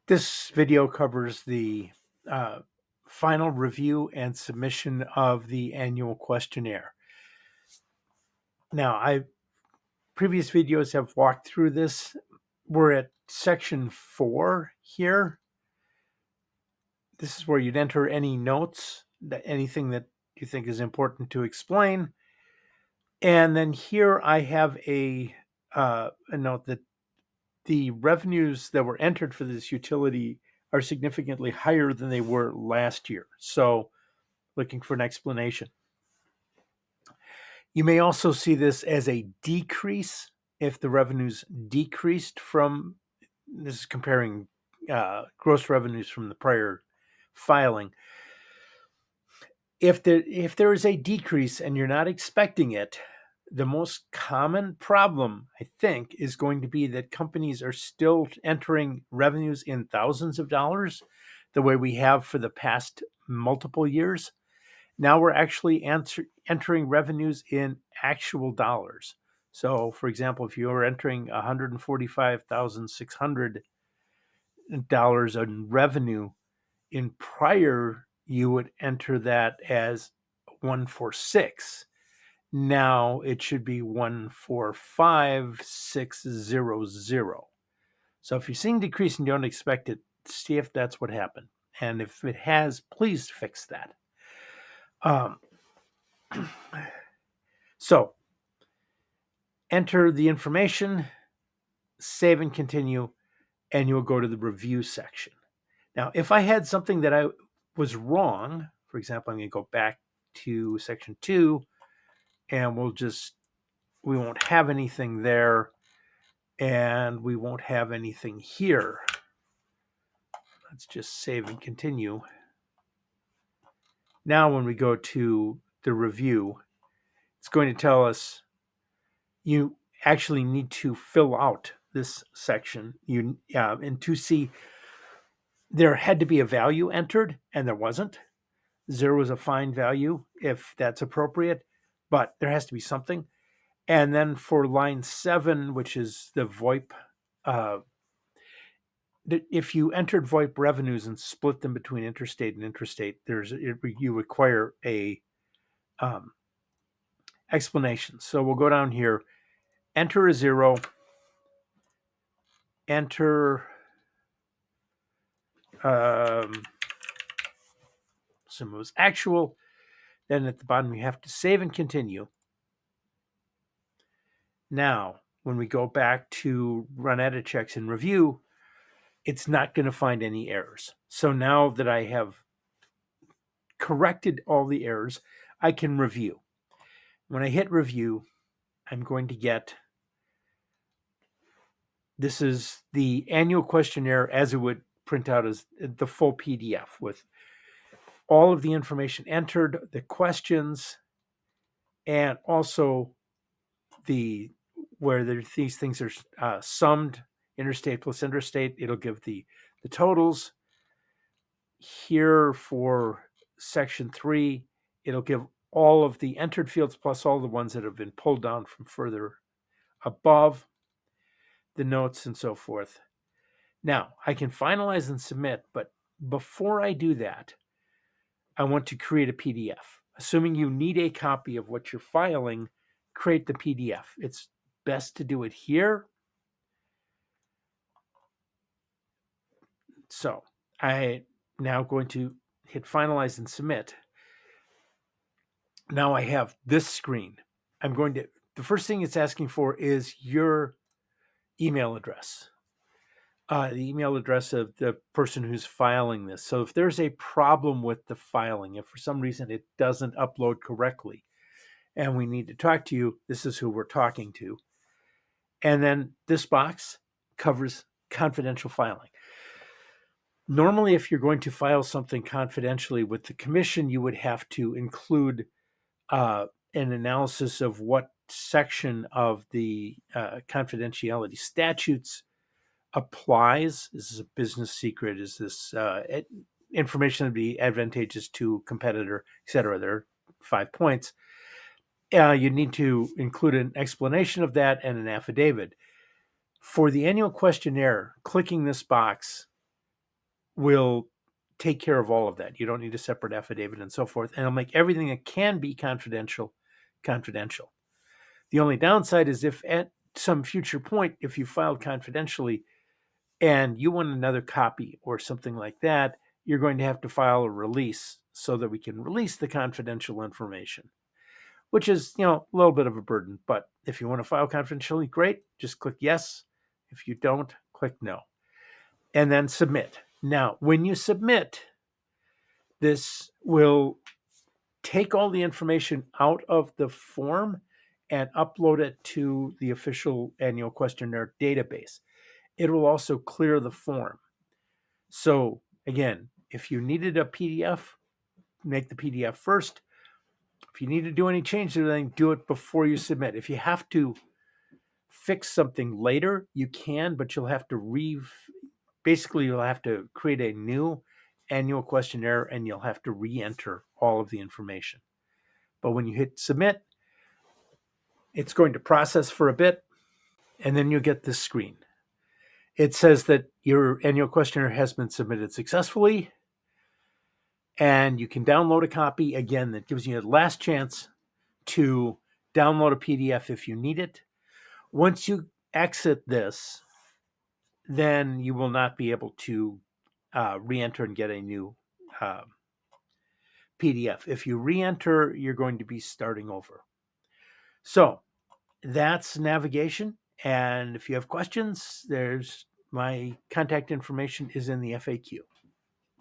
This video covers the uh, final review and submission of the annual questionnaire. Now, previous videos have walked through this. We're at section 4 here. This is where you'd enter any notes, anything that you think is important to explain. And then here I have a note that the revenues that were entered for this utility are significantly higher than they were last year. So looking for an explanation. You may also see this as a decrease if the revenues decreased from, this is comparing gross revenues from the prior filing. If there is a decrease and you're not expecting it, the most common problem, I think, is going to be that companies are still entering revenues in thousands of dollars, the way we have for the past multiple years. Now we're actually entering revenues in actual dollars. So, for example, if you were entering $145,600 in revenue in prior, you would enter that as 146. Now it should be 145,600. So if you're seeing decrease and you don't expect it, see if that's what happened. And if it has, please fix that. Um, so enter the information, save and continue, and you'll go to the review section. Now, if I had something that I was wrong, for example, I'm going to go back to section 2, and we won't have anything there, and we won't have anything here. Let's just save and continue. Now, when we go to the review, it's going to tell us you actually need to fill out this section. And to see, there had to be a value entered, and there wasn't. 0 is a fine value if that's appropriate, but there has to be something. And then for line 7, which is the VoIP, if you entered VoIP revenues and split them between interstate and intrastate, you require a explanation. So we'll go down here, enter a 0, enter assume it was actual. Then at the bottom you have to save and continue. Now, when we go back to run edit checks and review, it's not going to find any errors. So now that I have corrected all the errors, I can review. When I hit review, I'm going to get, this is the annual questionnaire as it would print out as the full PDF with all of the information entered, the questions, and also the where these things are summed, interstate plus interstate. It'll give the totals. Here for section 3, it'll give all of the entered fields plus all the ones that have been pulled down from further above, the notes and so forth. Now, I can finalize and submit, but before I do that, I want to create a PDF. Assuming you need a copy of what you're filing, create the PDF. It's best to do it here. So I now going to hit finalize and submit. Now I have this screen. The first thing it's asking for is your email address, the email address of the person who's filing this. So if there's a problem with the filing, if for some reason it doesn't upload correctly and we need to talk to you, this is who we're talking to. And then this box covers confidential filing. Normally, if you're going to file something confidentially with the commission, you would have to include an analysis of what section of the confidentiality statutes applies. Is this a business secret? Is this information that would be advantageous to a competitor, et cetera? There are 5 points. You need to include an explanation of that and an affidavit. For the annual questionnaire, clicking this box will take care of all of that. You don't need a separate affidavit and so forth. And it'll make everything that can be confidential, confidential. The only downside is if at some future point, if you filed confidentially and you want another copy or something like that, you're going to have to file a release so that we can release the confidential information, which is, a little bit of a burden. But if you want to file confidentially, great. Just click yes. If you don't, click no. And then submit. Now, when you submit, this will take all the information out of the form and upload it to the official annual questionnaire database. It will also clear the form. So again, if you needed a PDF, make the PDF first. If you need to do any changes to anything, do it before you submit. If you have to fix something later, you can, but you'll have to basically you'll have to create a new annual questionnaire and you'll have to re-enter all of the information. But when you hit submit, it's going to process for a bit, and then you'll get this screen. It says that your annual questionnaire has been submitted successfully, and you can download a copy. Again, that gives you a last chance to download a PDF if you need it. Once you exit this, then you will not be able to re-enter and get a new PDF. If you re-enter, you're going to be starting over. So that's navigation. And if you have questions, there's my contact information is in the FAQ.